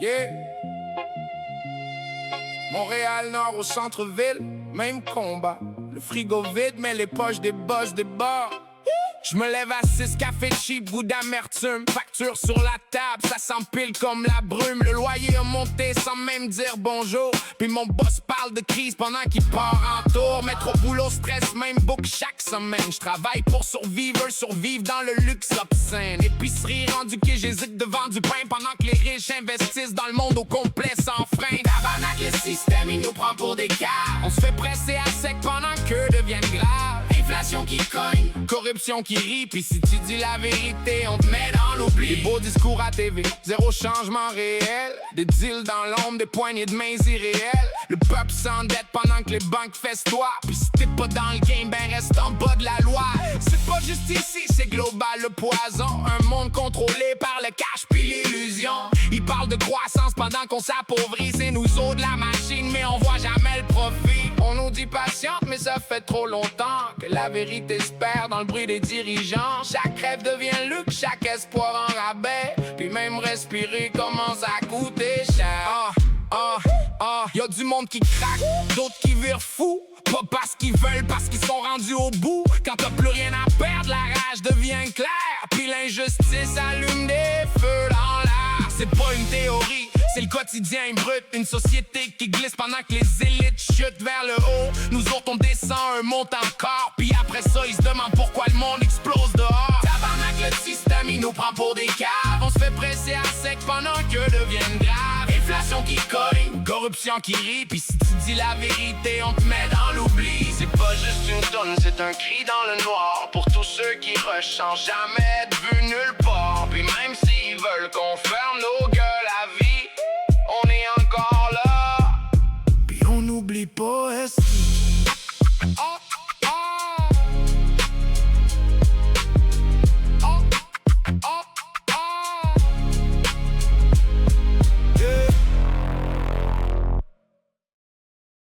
Yeah. Montréal-Nord au centre-ville, même combat. Le frigo vide, mais les poches des boss des bars. Je me lève à 6 cafés cheap, goût d'amertume. Facture sur la table, ça s'empile comme la brume. Le loyer a monté sans même dire bonjour. Puis mon boss parle de crise pendant qu'il part en tour. Mettre au boulot, stress, même book chaque semaine. Je travaille pour survivre dans le luxe obscène. Épicerie rendue que j'hésite de vendre du pain pendant que les riches investissent dans le monde au complet sans frein. Tabarnak, le système, il nous prend pour des cas. On se fait presser à sec pendant que deviennent graves. Inflation qui cogne, corruption qui rit. Pis si tu dis la vérité, on te met dans l'oubli. Des beaux discours à TV, zéro changement réel. Des deals dans l'ombre, des poignées de mains irréelles. Le peuple s'endette pendant que les banques festoient. Pis si t'es pas dans le game, ben reste en bas de la loi. C'est pas juste ici, c'est global le poison. Un monde contrôlé par le cash pis l'illusion. Ils parlent de croissance pendant qu'on s'appauvrit. C'est nous autres la machine, mais on voit jamais le profit. On nous dit patiente, mais ça fait trop longtemps que la vérité se perd dans le bruit des dirigeants. Chaque rêve devient luxe, chaque espoir en rabais. Puis même respirer commence à coûter cher. Y'a du monde qui craque, d'autres qui virent fous. Pas parce qu'ils veulent, parce qu'ils sont rendus au bout. Quand t'as plus rien à perdre, la rage devient claire. Puis l'injustice allume des feux dans l'air. C'est pas une théorie, c'est le quotidien brut. Une société qui glisse pendant que les élites chutent vers le haut. Nous autres on descend, un monte encore. Puis après ça ils se demandent pourquoi le monde explose dehors. Tabarnak, le système il nous prend pour des caves. On se fait presser à sec pendant que deviennent graves. Inflation qui cogne, corruption qui rit. Puis si tu dis la vérité on te met dans l'oubli. C'est pas juste une tonne, c'est un cri dans le noir. Pour tous ceux qui rushent sans jamais être vus nulle part. Puis même s'ils veulent qu'on ferme nos gueules à vie, on est encore là. Puis on n'oublie pas, est-ce